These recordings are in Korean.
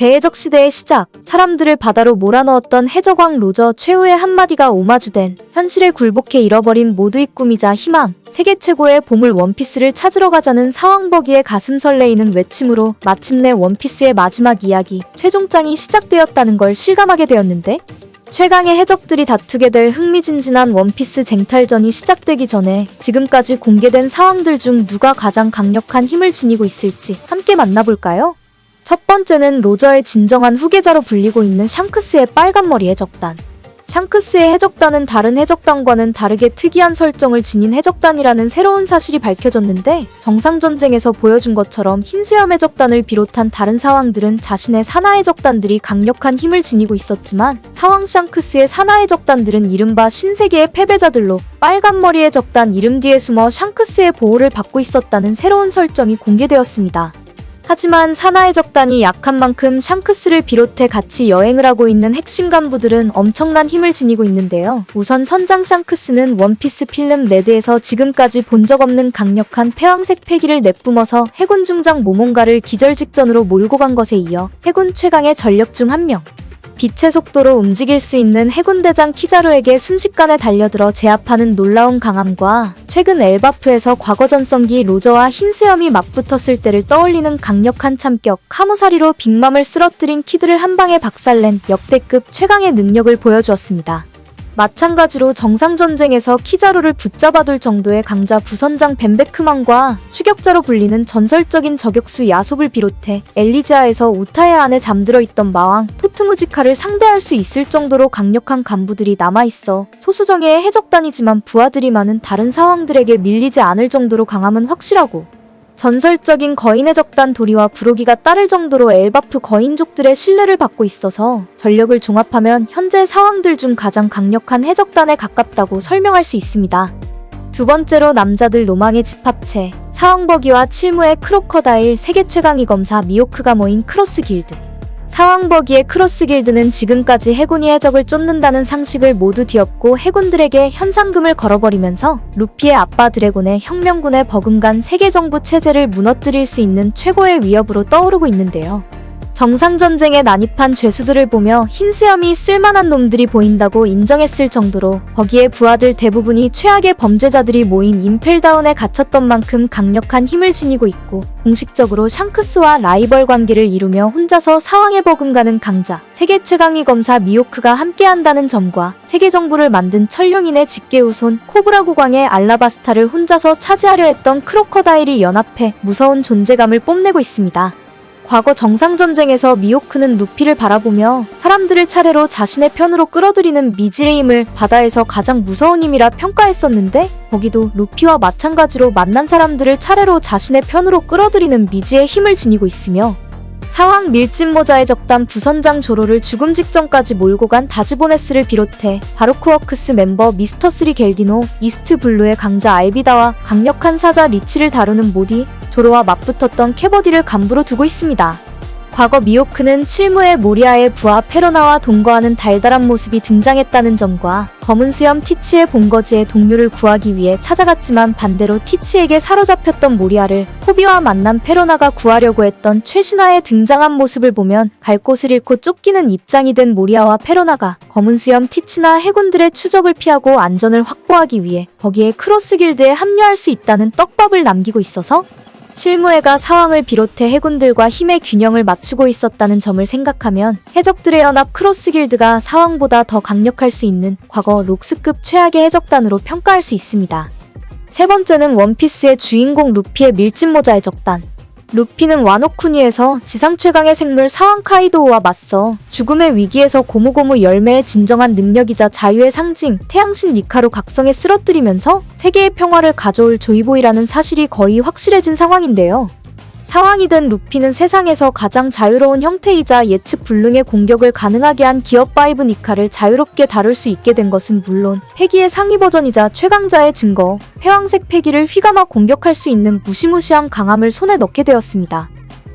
대해적 시대의 시작, 사람들을 바다로 몰아넣었던 해적왕 로저 최후의 한마디가 오마주된 현실에 굴복해 잃어버린 모두의 꿈이자 희망, 세계 최고의 보물 원피스를 찾으러 가자는 사왕버기의 가슴 설레이는 외침으로 마침내 원피스의 마지막 이야기, 최종장이 시작되었다는 걸 실감하게 되었는데, 최강의 해적들이 다투게 될 흥미진진한 원피스 쟁탈전이 시작되기 전에 지금까지 공개된 사왕들 중 누가 가장 강력한 힘을 지니고 있을지 함께 만나볼까요? 첫 번째는 로저의 진정한 후계자로 불리고 있는 샹크스의 빨간머리 해적단. 샹크스의 해적단은 다른 해적단과는 다르게 특이한 설정을 지닌 해적단이라는 새로운 사실이 밝혀졌는데, 정상전쟁에서 보여준 것처럼 흰수염 해적단을 비롯한 다른 사왕들은 자신의 산하 해적단들이 강력한 힘을 지니고 있었지만, 사왕 샹크스의 산하 해적단들은 이른바 신세계의 패배자들로 빨간머리 해적단 이름 뒤에 숨어 샹크스의 보호를 받고 있었다는 새로운 설정이 공개되었습니다. 하지만 산하의 적단이 약한 만큼 샹크스를 비롯해 같이 여행을 하고 있는 핵심 간부들은 엄청난 힘을 지니고 있는데요. 우선 선장 샹크스는 원피스 필름 레드에서 지금까지 본 적 없는 강력한 패왕색 패기를 내뿜어서 해군 중장 모몬가를 기절 직전으로 몰고 간 것에 이어 해군 최강의 전력 중 한 명. 빛의 속도로 움직일 수 있는 해군대장 키자루에게 순식간에 달려들어 제압하는 놀라운 강함과 최근 엘바프에서 과거 전성기 로저와 흰수염이 맞붙었을 때를 떠올리는 강력한 참격, 카무사리로 빅맘을 쓰러뜨린 키드를 한 방에 박살낸 역대급 최강의 능력을 보여주었습니다. 마찬가지로 정상전쟁에서 키자루를 붙잡아둘 정도의 강자 부선장 벤베크만과 추격자로 불리는 전설적인 저격수 야솝을 비롯해 엘리지아에서 우타의 안에 잠들어 있던 마왕 토트무지카를 상대할 수 있을 정도로 강력한 간부들이 남아있어 소수정예의 해적단이지만 부하들이 많은 다른 사왕들에게 밀리지 않을 정도로 강함은 확실하고, 전설적인 거인의 적단 도리와 부로기가 따를 정도로 엘바프 거인족들의 신뢰를 받고 있어서 전력을 종합하면 현재 사왕들 중 가장 강력한 해적단에 가깝다고 설명할 수 있습니다. 두 번째로 남자들 로망의 집합체, 사왕버기와 칠무의 크로커다일, 세계 최강위 검사 미호크가 모인 크로스 길드. 사왕버기의 크로스 길드는 지금까지 해군이 해적을 쫓는다는 상식을 모두 뒤엎고 해군들에게 현상금을 걸어버리면서 루피의 아빠 드래곤의 혁명군의 버금간 세계정부 체제를 무너뜨릴 수 있는 최고의 위협으로 떠오르고 있는데요. 정상전쟁에 난입한 죄수들을 보며 흰수염이 쓸만한 놈들이 보인다고 인정했을 정도로 거기에 부하들 대부분이 최악의 범죄자들이 모인 임펠다운에 갇혔던 만큼 강력한 힘을 지니고 있고, 공식적으로 샹크스와 라이벌 관계를 이루며 혼자서 사왕에 버금가는 강자, 세계 최강위 검사 미호크가 함께한다는 점과 세계정부를 만든 천룡인의 직계우손 코브라 국왕의 알라바스타를 혼자서 차지하려 했던 크로커다일이 연합해 무서운 존재감을 뽐내고 있습니다. 과거 정상전쟁에서 미호크는 루피를 바라보며 사람들을 차례로 자신의 편으로 끌어들이는 미지의 힘을 바다에서 가장 무서운 힘이라 평가했었는데, 거기도 루피와 마찬가지로 만난 사람들을 차례로 자신의 편으로 끌어들이는 미지의 힘을 지니고 있으며, 사왕 밀짚모자의 적단 부선장 조로를 죽음 직전까지 몰고 간 다즈보네스를 비롯해 바로크워크스 멤버 미스터3 겔디노, 이스트 블루의 강자 알비다와 강력한 사자 리치를 다루는 모디, 조로와 맞붙었던 캐버디를 간부로 두고 있습니다. 과거 미호크는 칠무의 모리아의 부하 페로나와 동거하는 달달한 모습이 등장했다는 점과 검은 수염 티치의 본거지의 동료를 구하기 위해 찾아갔지만 반대로 티치에게 사로잡혔던 모리아를 호비와 만난 페로나가 구하려고 했던 최신화에 등장한 모습을 보면 갈 곳을 잃고 쫓기는 입장이 된 모리아와 페로나가 검은 수염 티치나 해군들의 추적을 피하고 안전을 확보하기 위해 거기에 크로스 길드에 합류할 수 있다는 떡밥을 남기고 있어서, 칠무해가 사왕을 비롯해 해군들과 힘의 균형을 맞추고 있었다는 점을 생각하면 해적들의 연합 크로스 길드가 사왕보다 더 강력할 수 있는 과거 록스급 최악의 해적단으로 평가할 수 있습니다. 세 번째는 원피스의 주인공 루피의 밀짚모자의 적단. 루피는 와노쿠니에서 지상 최강의 생물 사왕 카이도우와 맞서 죽음의 위기에서 고무고무 열매의 진정한 능력이자 자유의 상징 태양신 니카로 각성에 쓰러뜨리면서 세계의 평화를 가져올 조이보이라는 사실이 거의 확실해진 상황인데요. 사왕이 된 루피는 세상에서 가장 자유로운 형태이자 예측 불능의 공격을 가능하게 한 기업5 니카를 자유롭게 다룰 수 있게 된 것은 물론 패기의 상위 버전이자 최강자의 증거, 패왕색 패기를 휘감아 공격할 수 있는 무시무시한 강함을 손에 넣게 되었습니다.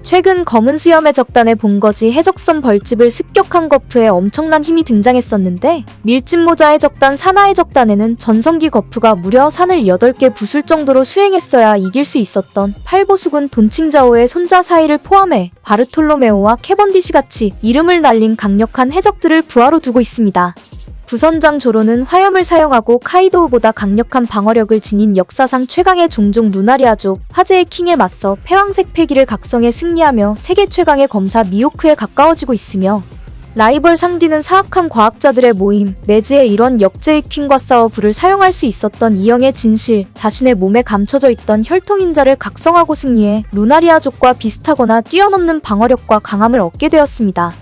최근 검은 수염의 적단의 본거지 해적선 벌집을 습격한 거프에 엄청난 힘이 등장했었는데 밀짚모자의 적단 사나의 적단에는 전성기 거프가 무려 산을 8개 부술 정도로 수행했어야 이길 수 있었던 팔보수군 돈칭자오의 손자 사이를 포함해 바르톨로메오와 캐번디시같이 이름을 날린 강력한 해적들을 부하로 두고 있습니다. 부선장 조로는 화염을 사용하고 카이도우보다 강력한 방어력을 지닌 역사상 최강의 종족 루나리아족 화제의 킹에 맞서 패왕색 패기를 각성해 승리하며 세계 최강의 검사 미호크에 가까워지고 있으며 라이벌 상디는 사악한 과학자들의 모임 매즈의 일원 역제의 퀸과 싸워 불을 사용할 수 있었던 이영의 진실, 자신의 몸에 감춰져 있던 혈통인자를 각성하고 승리해 루나리아족과 비슷하거나 뛰어넘는 방어력과 강함을 얻게 되었습니다.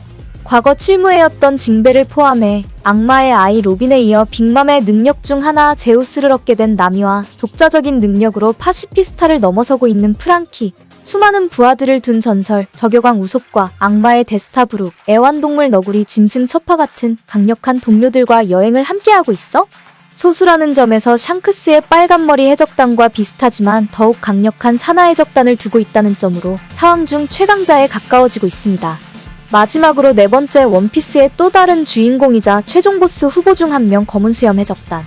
과거 칠무회였던 징베를 포함해 악마의 아이 로빈에 이어 빅맘의 능력 중 하나 제우스를 얻게 된 나미와 독자적인 능력으로 파시피스타를 넘어서고 있는 프랑키, 수많은 부하들을 둔 전설, 저격왕 우솝과 악마의 데스타브룩, 애완동물 너구리 짐승 첩파 같은 강력한 동료들과 여행을 함께하고 있어? 소수라는 점에서 샹크스의 빨간머리 해적단과 비슷하지만 더욱 강력한 산하 해적단을 두고 있다는 점으로 사왕 중 최강자에 가까워지고 있습니다. 마지막으로 네 번째 원피스의 또 다른 주인공이자 최종 보스 후보 중 한 명 검은 수염 해적단.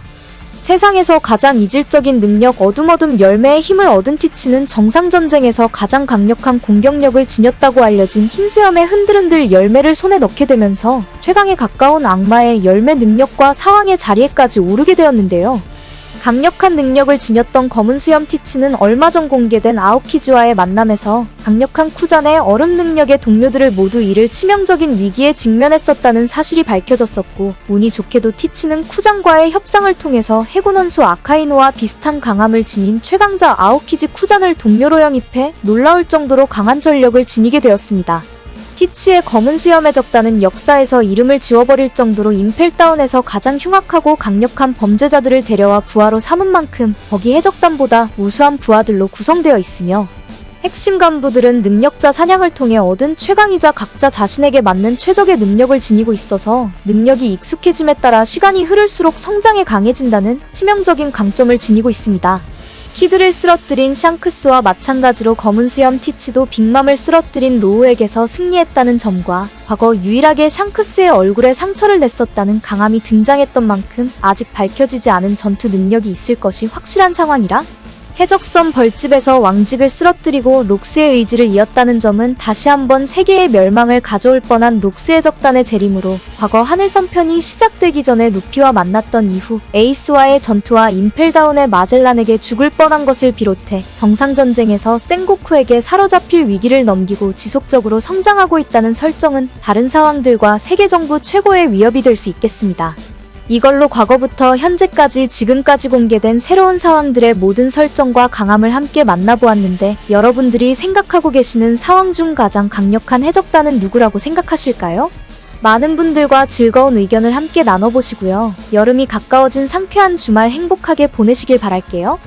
세상에서 가장 이질적인 능력 어둠 열매의 힘을 얻은 티치는 정상전쟁에서 가장 강력한 공격력을 지녔다고 알려진 흰수염의 흔들흔들 열매를 손에 넣게 되면서 최강에 가까운 악마의 열매 능력과 사왕의 자리에까지 오르게 되었는데요. 강력한 능력을 지녔던 검은 수염 티치는 얼마 전 공개된 아오키즈와의 만남에서 강력한 쿠잔의 얼음 능력의 동료들을 모두 이를 치명적인 위기에 직면했었다는 사실이 밝혀졌었고, 운이 좋게도 티치는 쿠잔과의 협상을 통해서 해군 원수 아카이노와 비슷한 강함을 지닌 최강자 아오키즈 쿠잔을 동료로 영입해 놀라울 정도로 강한 전력을 지니게 되었습니다. 티치의 검은 수염의 적단은 역사에서 이름을 지워버릴 정도로 임펠다운에서 가장 흉악하고 강력한 범죄자들을 데려와 부하로 삼은 만큼 버기 해적단보다 우수한 부하들로 구성되어 있으며 핵심 간부들은 능력자 사냥을 통해 얻은 최강이자 각자 자신에게 맞는 최적의 능력을 지니고 있어서 능력이 익숙해짐에 따라 시간이 흐를수록 성장에 강해진다는 치명적인 강점을 지니고 있습니다. 키드를 쓰러뜨린 샹크스와 마찬가지로 검은 수염 티치도 빅맘을 쓰러뜨린 로우에게서 승리했다는 점과 과거 유일하게 샹크스의 얼굴에 상처를 냈었다는 강함이 등장했던 만큼 아직 밝혀지지 않은 전투 능력이 있을 것이 확실한 상황이라 해적선 벌집에서 왕직을 쓰러뜨리고 록스의 의지를 이었다는 점은 다시 한번 세계의 멸망을 가져올 뻔한 록스의 적단의 재림으로 과거 하늘선편이 시작되기 전에 루피와 만났던 이후 에이스와의 전투와 임펠다운의 마젤란에게 죽을 뻔한 것을 비롯해 정상전쟁에서 센고쿠에게 사로잡힐 위기를 넘기고 지속적으로 성장하고 있다는 설정은 다른 상황들과 세계정부 최고의 위협이 될 수 있겠습니다. 이걸로 과거부터 현재까지 지금까지 공개된 새로운 사왕들의 모든 설정과 강함을 함께 만나보았는데 여러분들이 생각하고 계시는 사왕 중 가장 강력한 해적단은 누구라고 생각하실까요? 많은 분들과 즐거운 의견을 함께 나눠보시고요. 여름이 가까워진 상쾌한 주말 행복하게 보내시길 바랄게요.